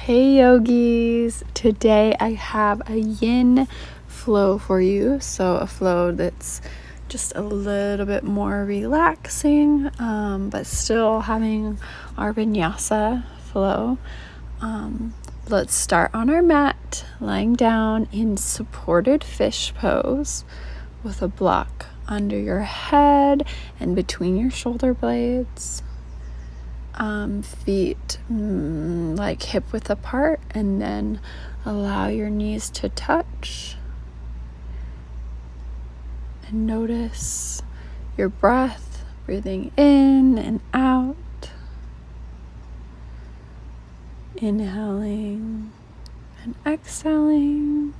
Hey yogis, today I have a yin flow for you. So a flow that's just a little bit more relaxing, but still having our vinyasa flow. Let's start on our mat, lying down in supported fish pose with a block under your head and between your shoulder blades. Feet like hip width apart, and then allow your knees to touch. And notice your breath, breathing in and out. Inhaling and exhaling.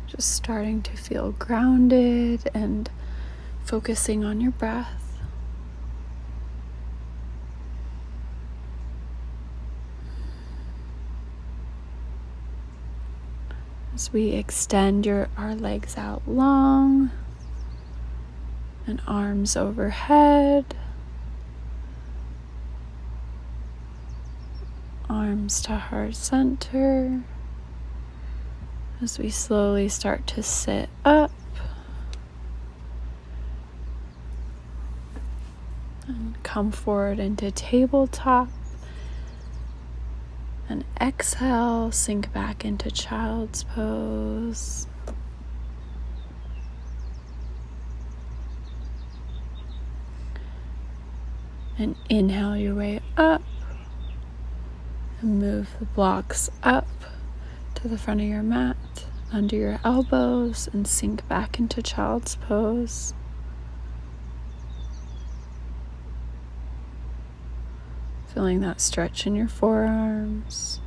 Just starting to feel grounded and focusing on your breath. As we extend our legs out long and arms overhead, arms to heart center. As we slowly start to sit up and come forward into tabletop, and exhale, sink back into child's pose. And inhale your way up and move the blocks up to the front of your mat, under your elbows, and sink back into child's pose. Feeling that stretch in your forearms.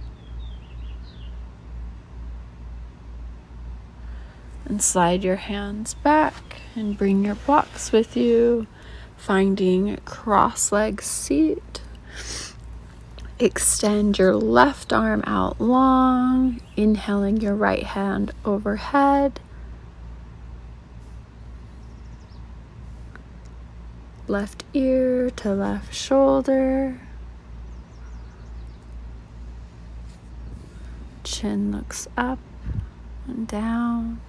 And slide your hands back and bring your blocks with you, finding cross-legged seat. Extend your left arm out long, inhaling your right hand overhead. Left ear to left shoulder. Chin looks up and down.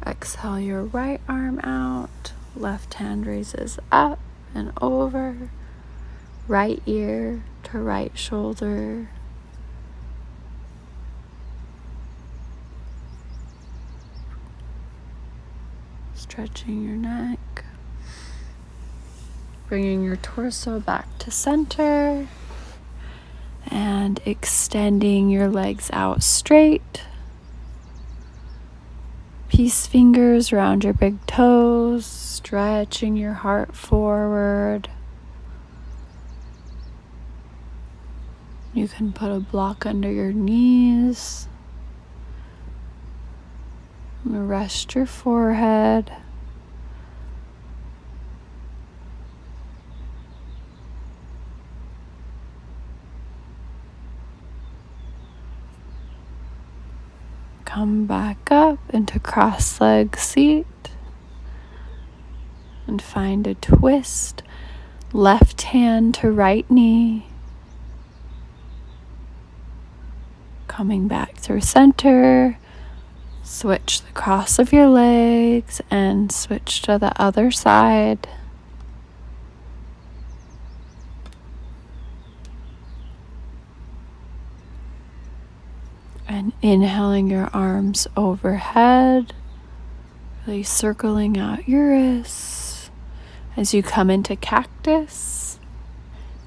Exhale your right arm out, left hand raises up and over, right ear to right shoulder. Stretching your neck, bringing your torso back to center, and extending your legs out straight. Peace fingers around your big toes, stretching your heart forward. You can put a block under your knees. Rest your forehead. Come back up into cross-leg seat and find a twist. Left hand to right knee. Coming back through center. Switch the cross of your legs and switch to the other side. And inhaling your arms overhead, really circling out your wrists as you come into cactus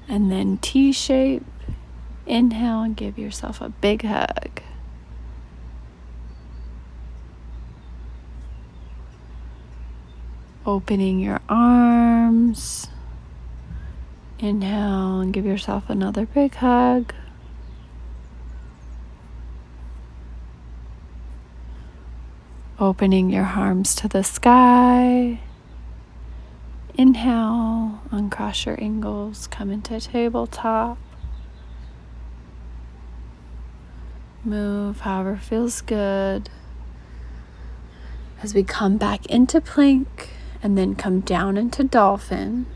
and then T-shape. Inhale and give yourself a big hug. Opening your arms. Inhale and give yourself another big hug. Opening your arms to the sky. Inhale, uncross your ankles, come into tabletop. Move however feels good. As we come back into plank and then come down into dolphin.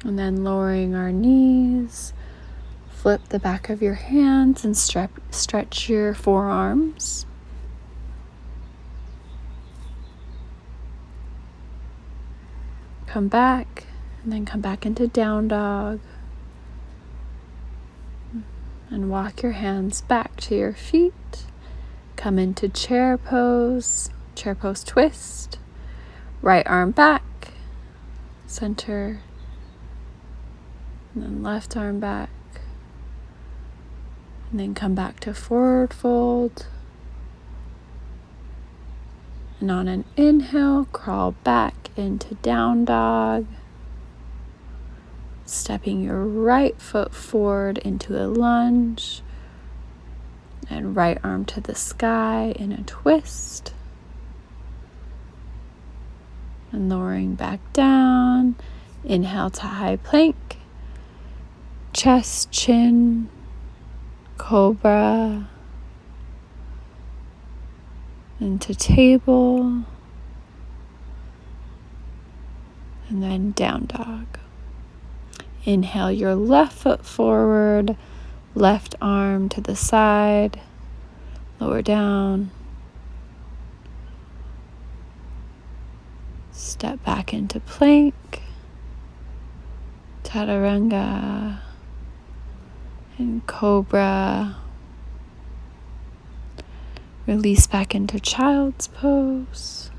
And then lowering our knees, flip the back of your hands and stretch your forearms. Come back, and then come back into down dog. And walk your hands back to your feet. Come into chair pose twist. Right arm back, center, and then left arm back. And then come back to forward fold. And on an inhale, crawl back into down dog. Stepping your right foot forward into a lunge. And right arm to the sky in a twist. And lowering back down. Inhale to high plank. Chest, chin, cobra. Into table. And then down dog. Inhale your left foot forward, left arm to the side, lower down. Step back into plank, chaturanga, and cobra. Release back into child's pose.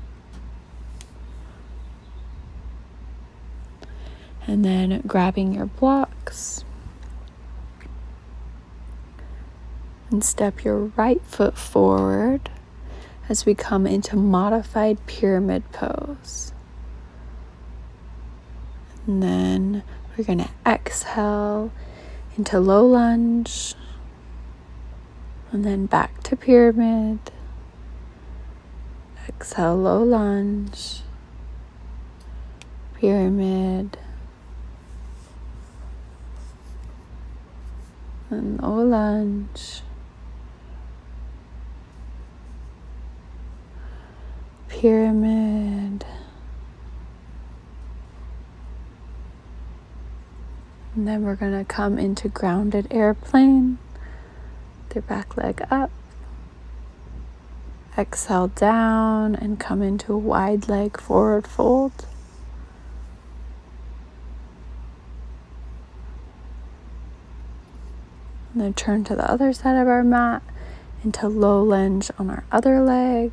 And then grabbing your blocks. And step your right foot forward as we come into modified pyramid pose. And then we're going to exhale into low lunge. And then back to pyramid. Exhale, low lunge. Pyramid. And low lunge. Pyramid. And then we're going to come into grounded airplane. Your back leg up. Exhale down and come into a wide leg forward fold. And then turn to the other side of our mat into low lunge on our other leg.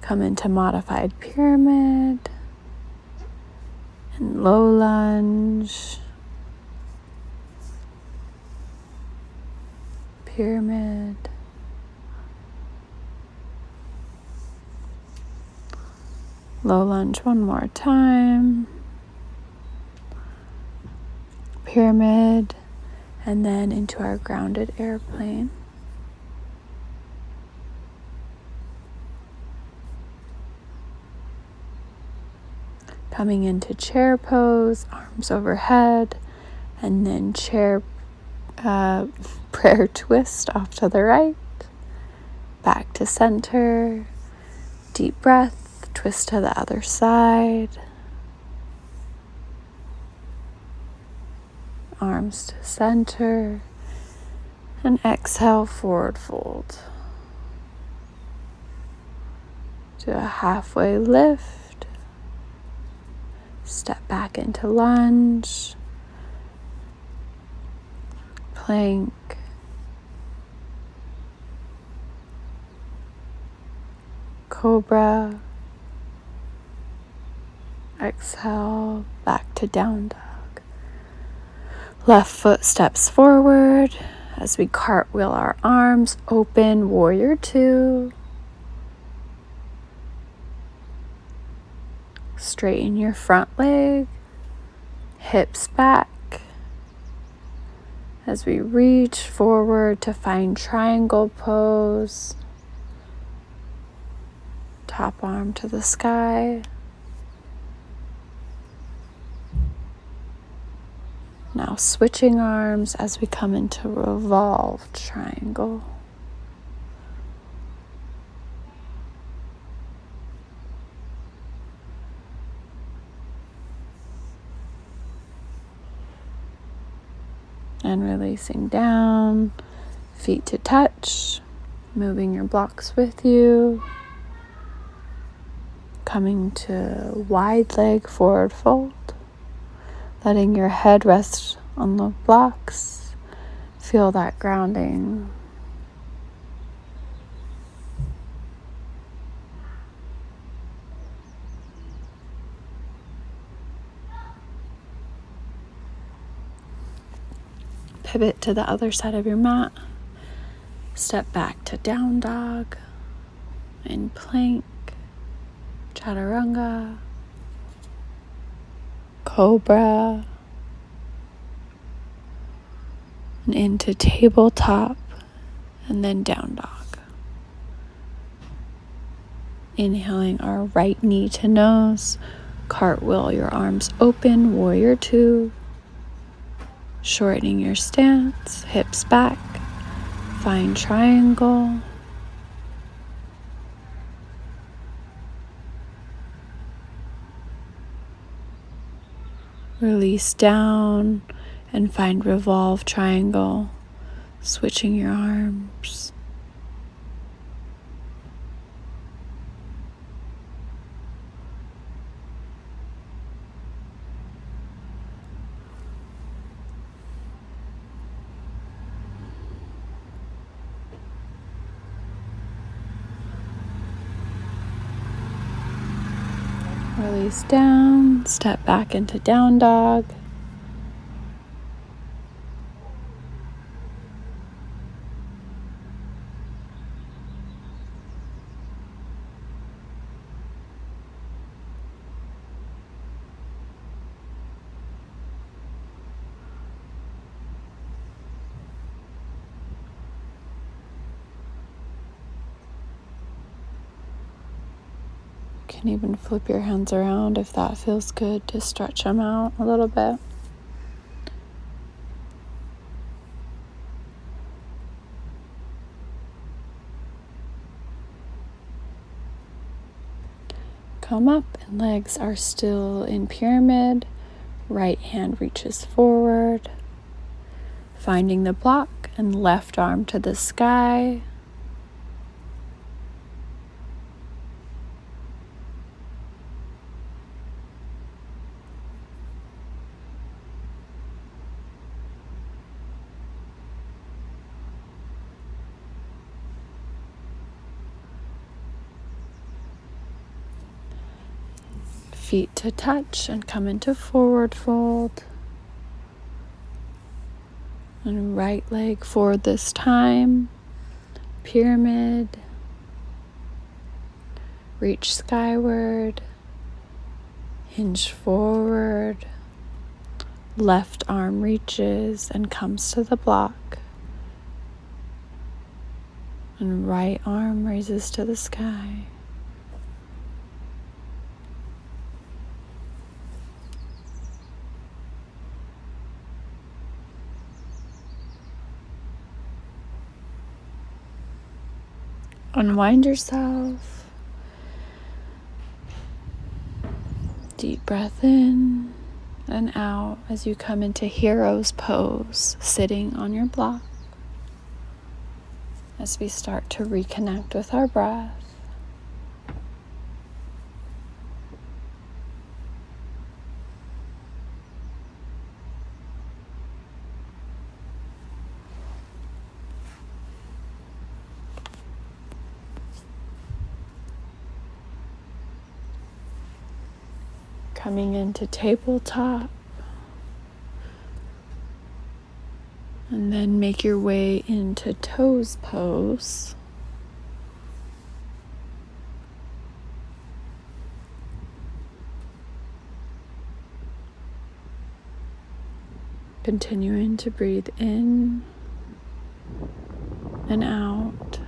Come into modified pyramid and low lunge. Pyramid. Low lunge one more time. Pyramid. And then into our grounded airplane. Coming into chair pose, arms overhead, and then chair prayer twist off to the right, back to center, deep breath, twist to the other side, arms to center, and exhale, forward fold. Do a halfway lift, step back into lunge, plank, cobra, exhale, back to down dog. Left foot steps forward as we cartwheel our arms, open, warrior two. Straighten your front leg, hips back. As we reach forward to find triangle pose, top arm to the sky, Now switching arms as we come into revolved triangle. And releasing down, feet to touch, moving your blocks with you. Coming to wide leg forward fold. Letting your head rest on the blocks. Feel that grounding. Pivot to the other side of your mat. Step back to down dog and plank, chaturanga, cobra, and into tabletop, and then down dog. Inhaling our right knee to nose, cartwheel your arms open, warrior two. Shortening your stance, hips back, find triangle. Release down and find revolve triangle, switching your arms. Release down, step back into down dog. You can even flip your hands around if that feels good to stretch them out a little bit. Come up and legs are still in pyramid. Right hand reaches forward. Finding the block and left arm to the sky. Feet to touch and come into forward fold. And right leg forward this time. Pyramid. Reach skyward. Hinge forward. Left arm reaches and comes to the block. And right arm raises to the sky. Unwind yourself. Deep breath in and out as you come into hero's pose, sitting on your block. As we start to reconnect with our breath. Coming into tabletop. And then make your way into toes pose. Continuing to breathe in and out.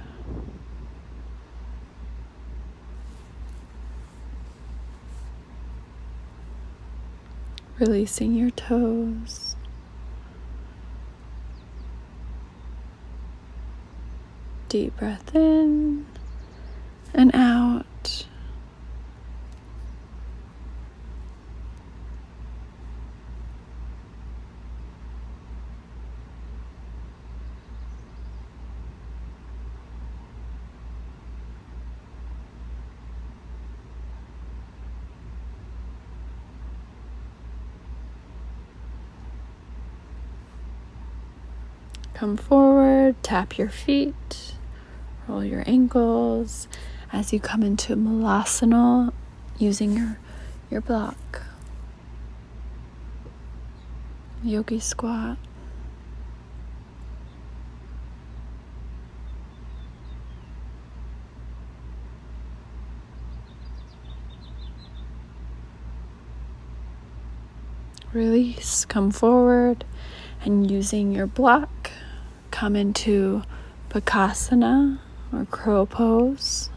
Releasing your toes. Deep breath in and out. Come forward, tap your feet, roll your ankles as you come into Malasana using your block. Yogi squat. Release, come forward, and using your block, come into Bakasana or crow pose.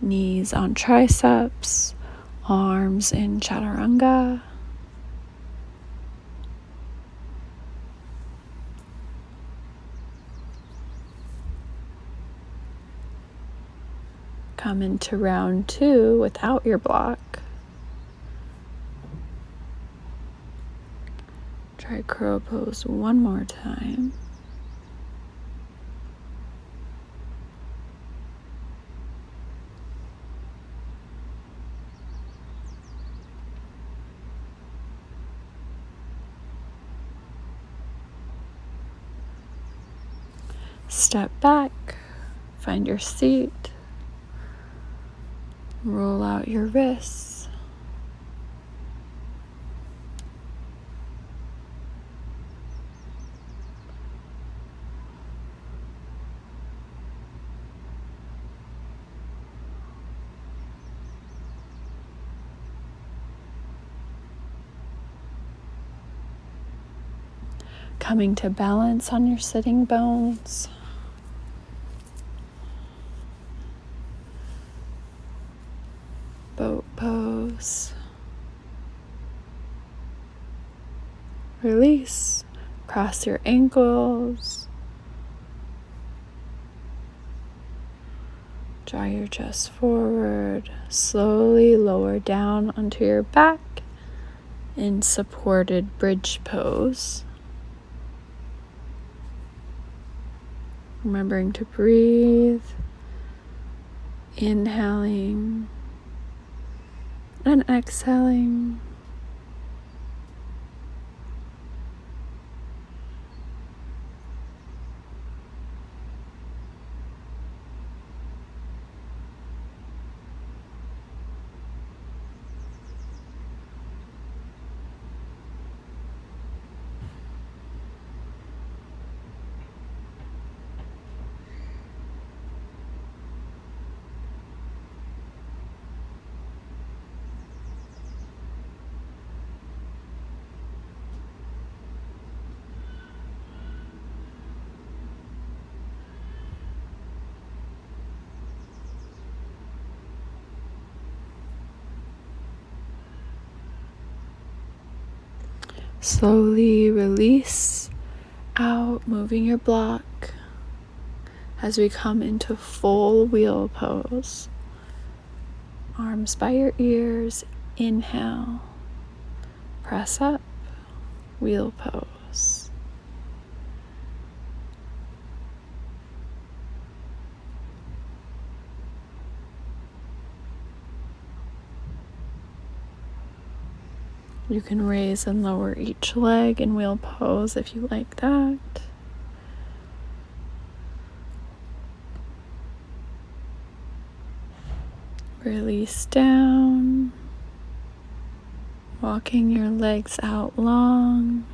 Knees on triceps, arms in chaturanga. Come into round 2 without your block. Try crow pose one more time. Step back, find your seat, roll out your wrists. Coming to balance on your sitting bones. Boat pose. Release. Cross your ankles. Draw your chest forward. Slowly lower down onto your back in supported bridge pose. Remembering to breathe. Inhaling and exhaling. Slowly release out, moving your block as we come into full wheel pose. Arms by your ears, inhale, press up, wheel pose. You can raise and lower each leg in wheel pose if you like that. Release down, walking your legs out long.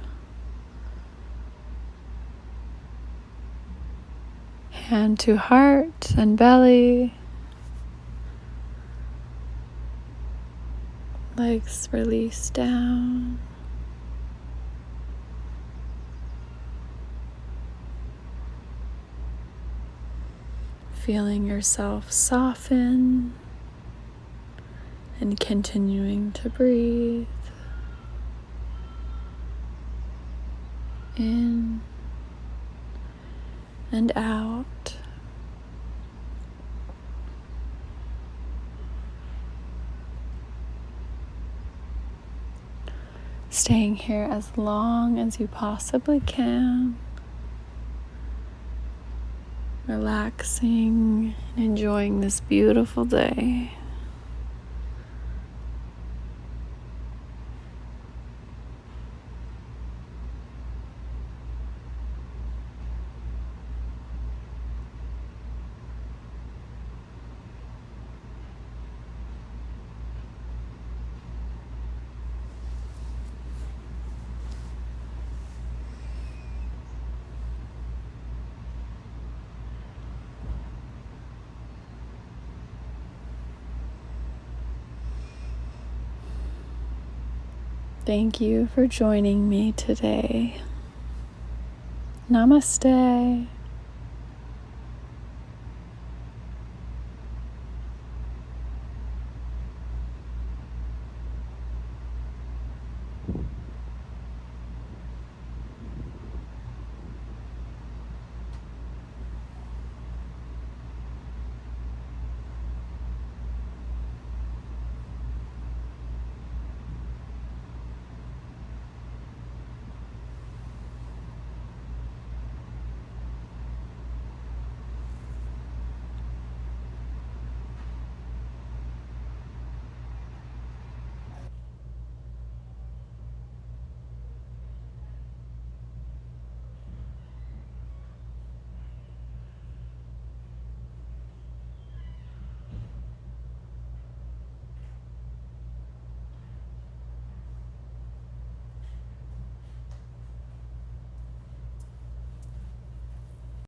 Hand to heart and belly. Legs release down. Feeling yourself soften and continuing to breathe in and out. staying here as long as you possibly can, relaxing and enjoying this beautiful day. Thank you for joining me today. Namaste.